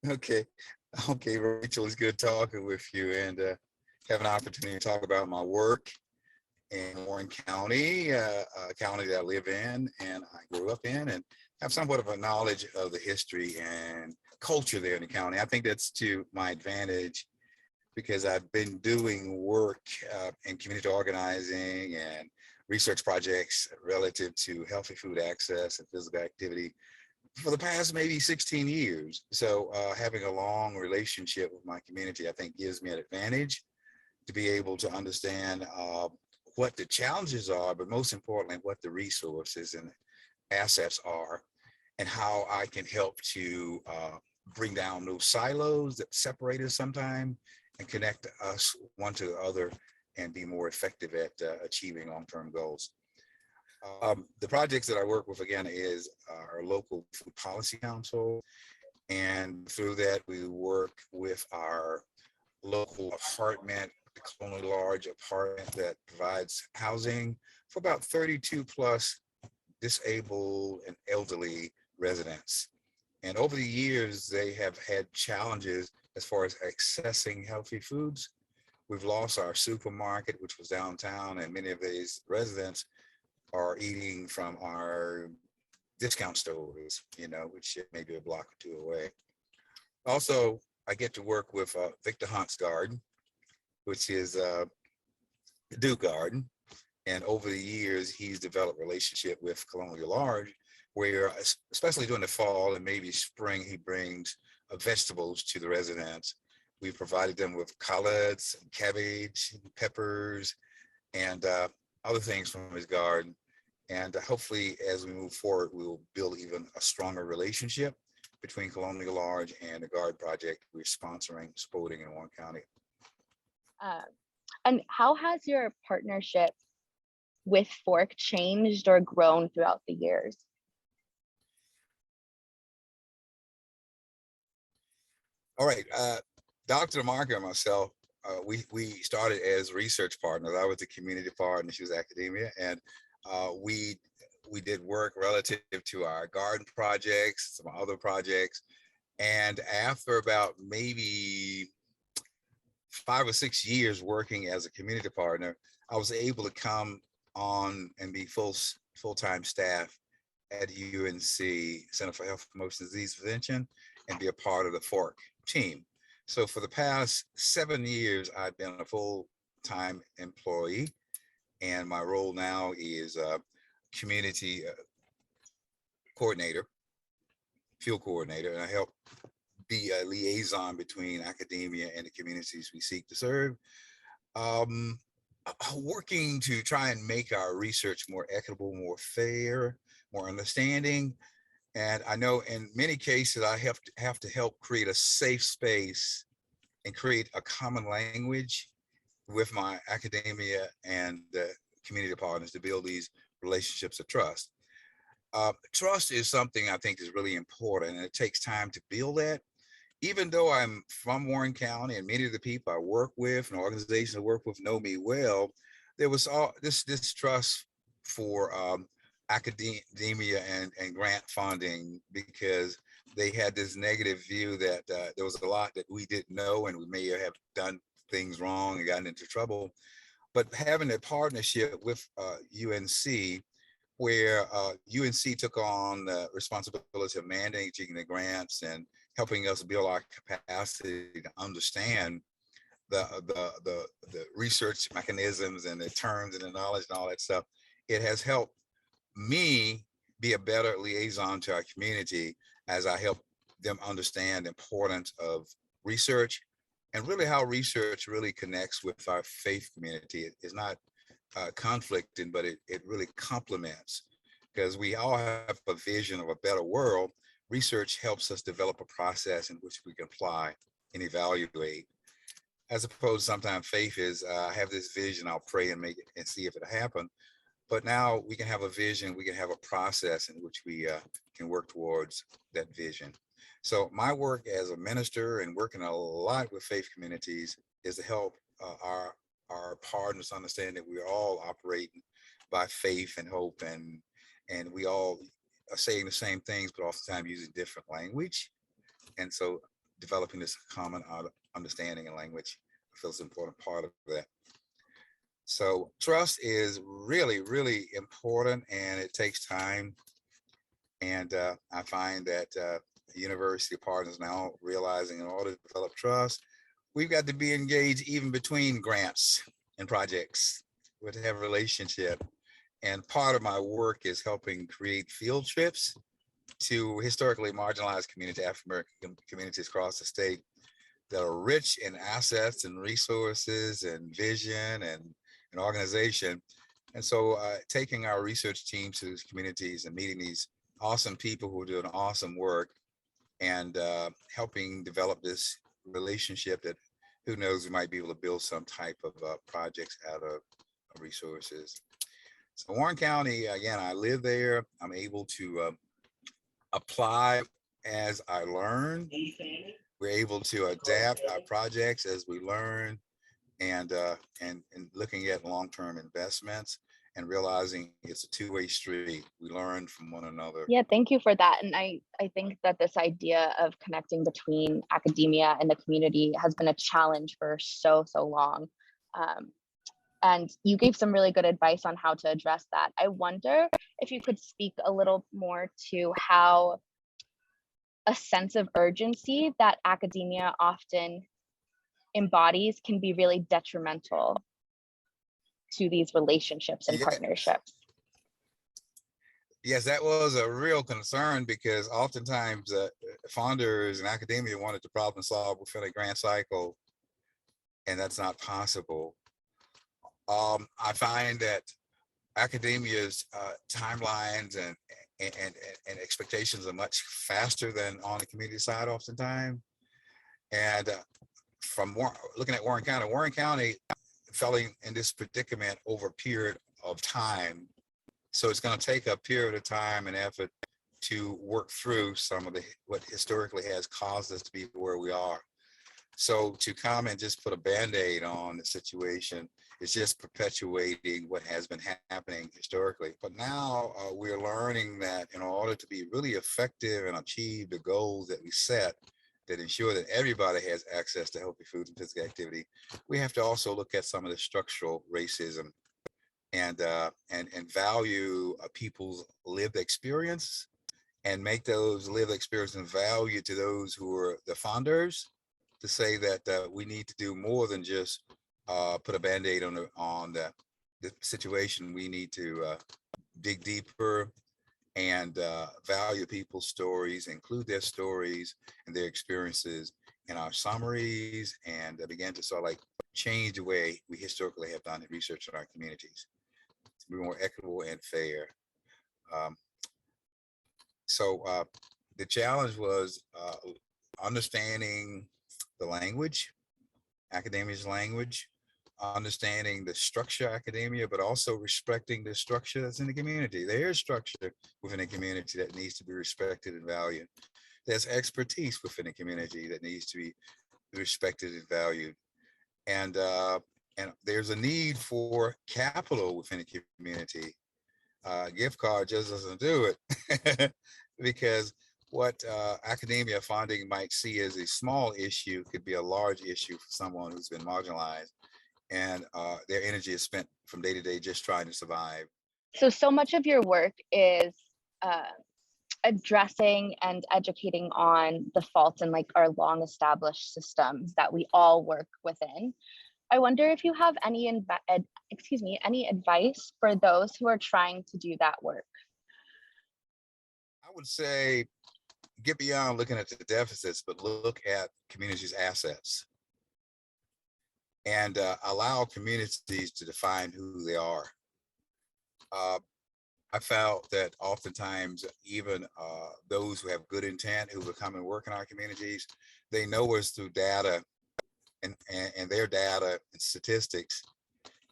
Okay. Okay, Rachel, it's good talking with you and have an opportunity to talk about my work in Warren County, a county that I live in and I grew up in, and have somewhat of a knowledge of the history and culture there in the county. I think that's to my advantage because I've been doing work in community organizing and research projects relative to healthy food access and physical activity for the past maybe 16 years. So having a long relationship with my community, I think gives me an advantage to be able to understand what the challenges are, but most importantly, what the resources and assets are and how I can help to bring down those silos that separate us sometimes and connect us one to the other and be more effective at achieving long-term goals. The projects that I work with again is our local food policy council. And through that, we work with our local apartment, the Colonial large apartment that provides housing for about 32 plus disabled and elderly residents. And over the years, they have had challenges as far as accessing healthy foods. We've lost our supermarket, which was downtown, and many of these residents are eating from our discount stores, which may be a block or two away. Also, I get to work with Victor Hunt's garden, which is Duke Garden. And over the years, he's developed a relationship with Colonial Large, where especially during the fall and maybe spring, he brings vegetables to the residents. We provided them with collards, cabbage, peppers, and other things from his garden. And hopefully, as we move forward, we will build even a stronger relationship between Colonial Large and the Guard Project we're sponsoring, supporting in Warren County. And how has your partnership with FFORC changed or grown throughout the years? All right, Dr. DeMarco and myself, we started as research partners. I was the community partner, she was academia, and we did work relative to our garden projects, some other projects. And after about maybe 5 or 6 years working as a community partner, I was able to come on and be full-time staff at UNC Center for Health Promotion Disease Prevention and be a part of the FFORC team. So for the past 7 years, I've been a full-time employee, and my role now is community coordinator, field coordinator, and I help be a liaison between academia and the communities we seek to serve. Working to try and make our research more equitable, more fair, more understanding. And I know in many cases, I have to help create a safe space and create a common language with my academia and community partners to build these relationships of trust. Trust is something I think is really important, and it takes time to build that. Even though I'm from Warren County and many of the people I work with and organizations I work with know me well, there was all this trust for academia and grant funding, because they had this negative view that there was a lot that we didn't know and we may have done things wrong and gotten into trouble. But having a partnership with UNC, where UNC took on the responsibility of managing the grants and helping us build our capacity to understand the research mechanisms and the terms and the knowledge and all that stuff, it has helped me be a better liaison to our community as I help them understand the importance of research and really how research really connects with our faith community. It's not conflicting, but it really complements, because we all have a vision of a better world. Research helps us develop a process in which we can apply and evaluate, as opposed to sometimes faith is I have this vision, I'll pray and make it and see if it'll happen. But now we can have a vision, we can have a process in which we can work towards that vision. So my work as a minister and working a lot with faith communities is to help our partners understand that we're all operating by faith and hope, and we all are saying the same things, but oftentimes using different language. And so developing this common understanding and language. I feel it's an important part of that. So trust is really, really important, and it takes time. And I find that university partners now realizing in order to develop trust, we've got to be engaged even between grants and projects. We have to have a relationship. And part of my work is helping create field trips to historically marginalized community, African American communities across the state that are rich in assets and resources and vision and organization. And so taking our research team to these communities and meeting these awesome people who are doing awesome work and helping develop this relationship that who knows, we might be able to build some type of projects out of resources. So Warren County, again, I live there. I'm able to apply as I learn. We're able to adapt our projects as we learn, and looking at long-term investments and realizing it's a two-way street. We learn from one another. Yeah, thank you for that. And I think that this idea of connecting between academia and the community has been a challenge for so long. And you gave some really good advice on how to address that. I wonder if you could speak a little more to how a sense of urgency that academia often embodies can be really detrimental to these relationships and partnerships. Yes, that was a real concern because oftentimes funders and academia wanted to problem solve within a grant cycle, and that's not possible. I find that academia's timelines and expectations are much faster than on the community side oftentimes. And from looking at Warren County fell in this predicament over a period of time. So it's going to take a period of time and effort to work through some of what historically has caused us to be where we are. So to come and just put a Band-Aid on the situation is just perpetuating what has been happening historically. But now we're learning that in order to be really effective and achieve the goals that we set that ensure that everybody has access to healthy food and physical activity, we have to also look at some of the structural racism and value people's lived experience and make those lived experience and value to those who are the founders, to say that we need to do more than just put a Band-Aid on the situation. We need to dig deeper and value people's stories, include their stories and their experiences in our summaries, and begin to sort of like change the way we historically have done research in our communities to be more equitable and fair. So the challenge was understanding the language, academia's language, understanding the structure of academia, but also respecting the structure that's in the community. There's structure within a community that needs to be respected and valued. There's expertise within a community that needs to be respected and valued. And there's a need for capital within a community. Gift card just doesn't do it because what academia funding might see as a small issue could be a large issue for someone who's been marginalized, and their energy is spent from day to day just trying to survive. So much of your work is addressing and educating on the faults in like our long established systems that we all work within. I wonder if you have any advice for those who are trying to do that work. I would say get beyond looking at the deficits, but look at communities' assets and allow communities to define who they are. I felt that oftentimes even those who have good intent, who will come and work in our communities, they know us through data and their data and statistics.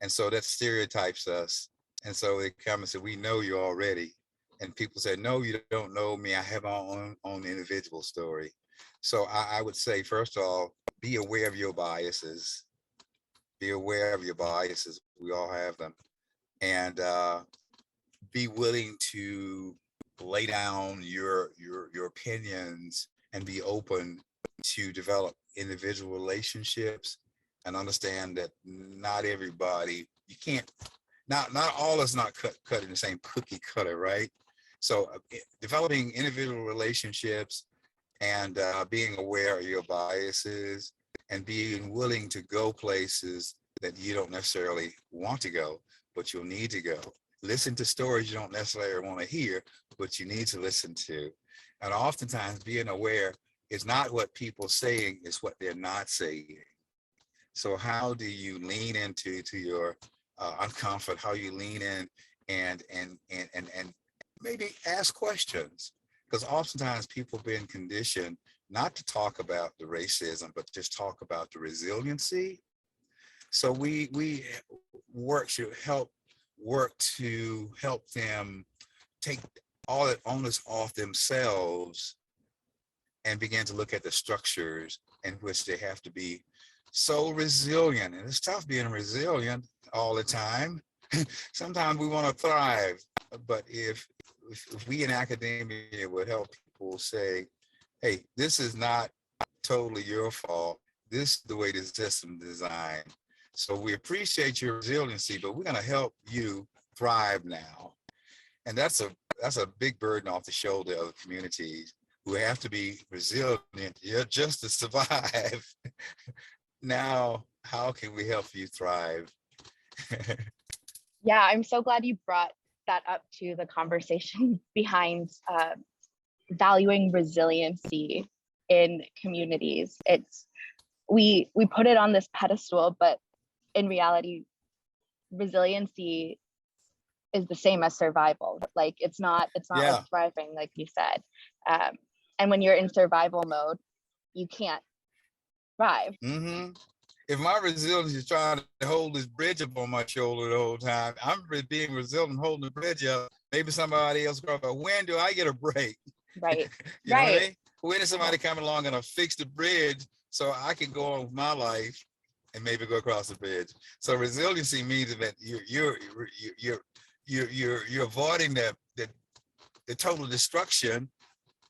And so that stereotypes us. And so they come and say, we know you already. And people say, no, you don't know me. I have my own individual story. So I would say, first of all, be aware of your biases. Be aware of your biases. We all have them. And be willing to lay down your opinions and be open to develop individual relationships and understand that not everybody, you can't, not all is not cut in the same cookie cutter, right? So developing individual relationships and being aware of your biases and being willing to go places that you don't necessarily want to go, but you'll need to go. Listen to stories you don't necessarily want to hear, but you need to listen to. And oftentimes being aware is not what people saying, it's what they're not saying. So how do you lean into your uncomfort? How you lean in and maybe ask questions? Because oftentimes people have been conditioned not to talk about the racism, but just talk about the resiliency. So we work to help them take all that onus off themselves and begin to look at the structures in which they have to be so resilient. And it's tough being resilient all the time. Sometimes we want to thrive, but if we in academia would help people say, hey, this is not totally your fault. This is the way the system is designed. So we appreciate your resiliency, but we're going to help you thrive now. And that's a big burden off the shoulder of the communities who have to be resilient just to survive. Now, how can we help you thrive? Yeah, I'm so glad you brought that up to the conversation behind valuing resiliency in communities. We put it on this pedestal, but in reality, resiliency is the same as survival. Like it's not like thriving, like you said. And when you're in survival mode, you can't thrive. Mm-hmm. If my resilience is trying to hold this bridge up on my shoulder the whole time, I'm being resilient, holding the bridge up. Maybe somebody else go, but when do I get a break? Right. You know what I mean? When is somebody coming along and fix the bridge so I can go on with my life and maybe go across the bridge? So resiliency means that you're avoiding the total destruction,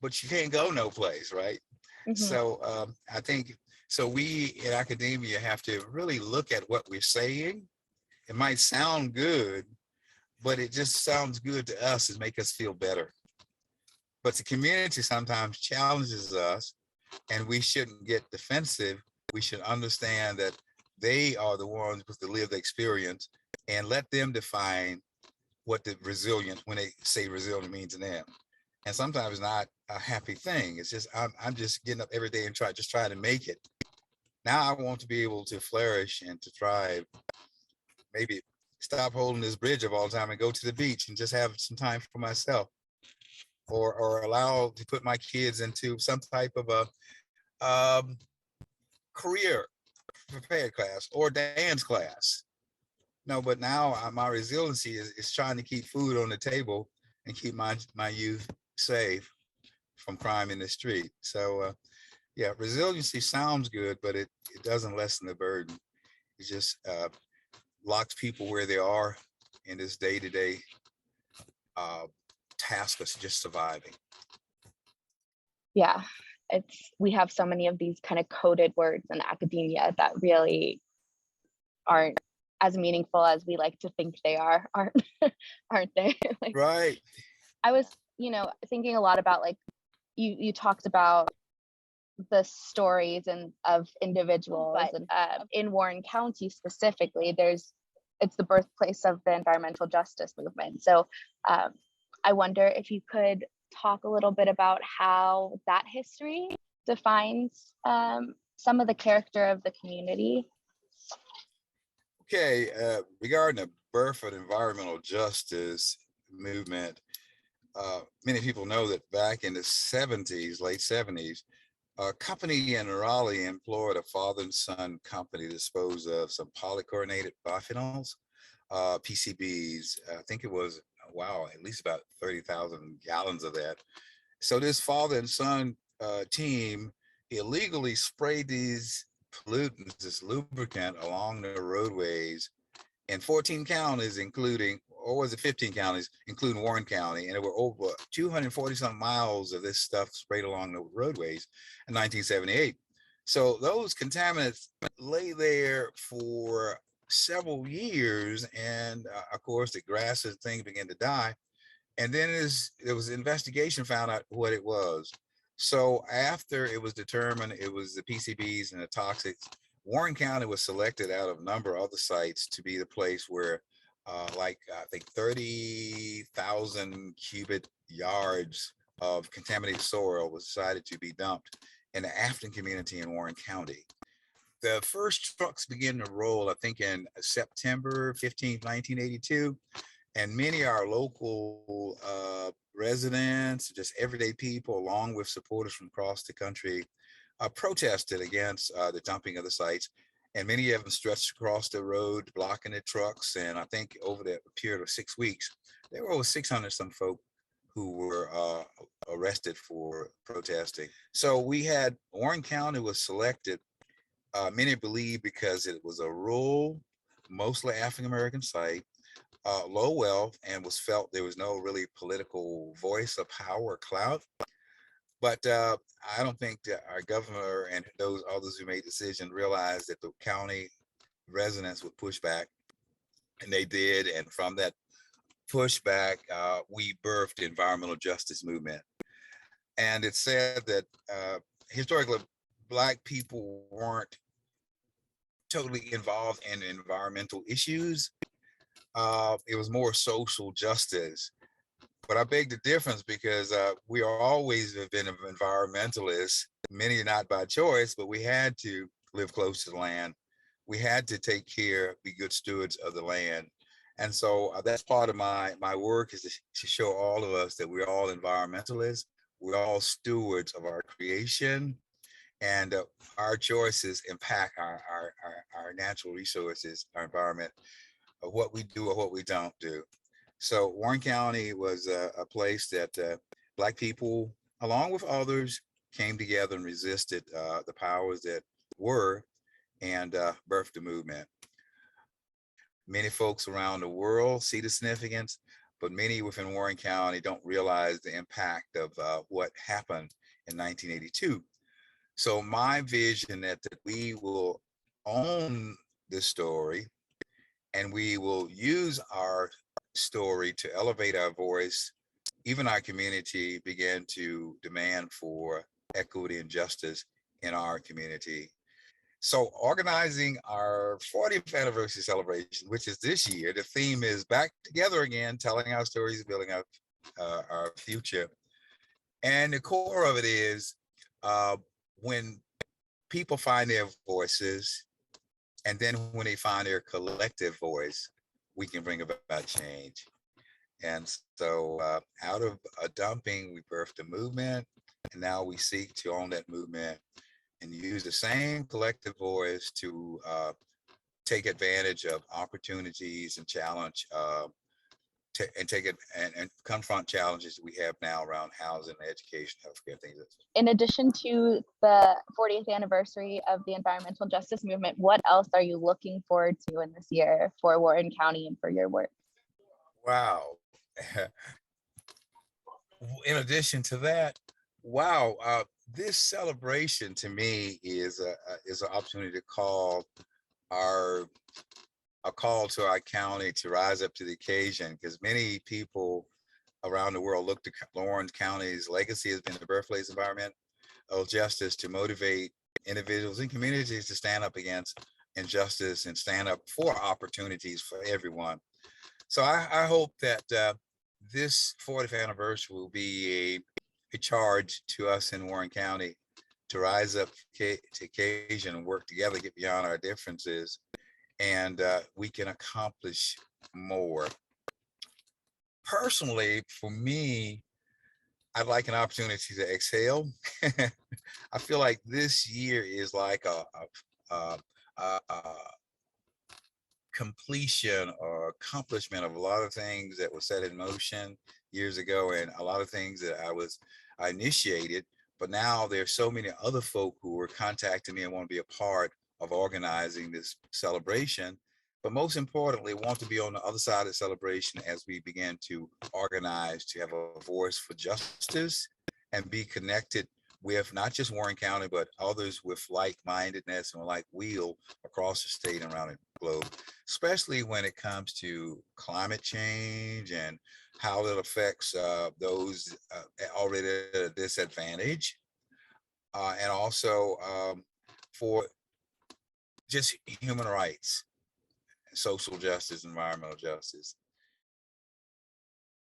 but you can't go no place, right? Mm-hmm. So I think so we in academia have to really look at what we're saying. It might sound good, but it just sounds good to us and make us feel better. But the community sometimes challenges us, and we shouldn't get defensive. We should understand that they are the ones with the lived experience and let them define what the resilient, when they say resilient, means to them. And sometimes it's not a happy thing. It's just, I'm just getting up every day and trying to make it. Now I want to be able to flourish and to thrive. Maybe stop holding this bridge up all the time and go to the beach and just have some time for myself, or allow to put my kids into some type of a career prepared class or dance class. No, but now my resiliency is trying to keep food on the table and keep my youth safe from crime in the street. So yeah, resiliency sounds good, but it doesn't lessen the burden. It just locks people where they are in this day-to-day task of just surviving. Yeah, we have so many of these kind of coded words in academia that really aren't as meaningful as we like to think they are, aren't they? Like, right. I was, thinking a lot about, like, you talked about the stories of individuals, and in Warren County specifically, it's the birthplace of the environmental justice movement. So I wonder if you could talk a little bit about how that history defines some of the character of the community. Okay, regarding the birth of the environmental justice movement, many people know that back in the 70s, late 70s, a company in Raleigh employed a father and son company to dispose of some polychlorinated biphenyls, PCBs. I think it was, at least about 30,000 gallons of that. So this father and son team illegally sprayed these pollutants, this lubricant, along the roadways in 14 counties, including, or was it 15 counties, including Warren County, and there were over 240 some miles of this stuff sprayed along the roadways in 1978. So those contaminants lay there for several years, and of course the grass and things began to die. And then there was investigation found out what it was. So after it was determined it was the PCBs and the toxics, Warren County was selected out of a number of other sites to be the place where like I think 30,000 cubic yards of contaminated soil was decided to be dumped in the African community in Warren County. The first trucks began to roll, I think, in September 15th, 1982. And many of our local residents, just everyday people, along with supporters from across the country, protested against the dumping of the sites. And many of them stretched across the road, blocking the trucks. And I think over the period of 6 weeks, there were over 600 some folk who were arrested for protesting. So we had Warren County was selected, many believe because it was a rural, mostly African-American site, low wealth, and was felt there was no really political voice of power or clout. But I don't think that our governor and those others who made the decision realized that the county residents would push back, and they did. And from that pushback, we birthed the environmental justice movement. And it said that historically, Black people weren't totally involved in environmental issues. It was more social justice. But I beg the difference because we are always have been environmentalists, many not by choice, but we had to live close to the land. We had to take care, be good stewards of the land. And so that's part of my work, is to show all of us that we're all environmentalists. We're all stewards of our creation, and our choices impact our natural resources, our environment, of what we do or what we don't do. So Warren County was a place that Black people, along with others, came together and resisted the powers that were, and birthed the movement. Many folks around the world see the significance, but many within Warren County don't realize the impact of what happened in 1982. So my vision that we will own this story, and we will use our story to elevate our voice. Even our community began to demand for equity and justice in our community. So organizing our 40th anniversary celebration, which is this year, the theme is Back Together Again, telling our stories, building our future. And the core of it is when people find their voices, and then when they find their collective voice, we can bring about change. And so out of a dumping, we birthed a movement, and now we seek to own that movement and use the same collective voice to take advantage of opportunities and challenge and take it and confront challenges we have now around housing, education, healthcare, things like that. In addition to the 40th anniversary of the environmental justice movement, what else are you looking forward to in this year for Warren County and for your work? Wow. In addition to that, wow, this celebration to me is an opportunity to call a call to our county to rise up to the occasion, because many people around the world look to Warren County's legacy has been the birthplace of environmental justice to motivate individuals and communities to stand up against injustice and stand up for opportunities for everyone. So I hope that this 40th anniversary will be a charge to us in Warren County to rise up to occasion and work together, get beyond our differences, and we can accomplish more. Personally, for me, I'd like an opportunity to exhale. I feel like this year is like a completion or accomplishment of a lot of things that were set in motion years ago, and a lot of things that I initiated, but now there's so many other folk who are contacting me and want to be a part of organizing this celebration. but most importantly, want to be on the other side of the celebration as we begin to organize to have a voice for justice and be connected with not just Warren County, but others with like-mindedness and like will across the state and around the globe, especially when it comes to climate change and how it affects those already at a disadvantage, and also for just human rights, social justice, environmental justice.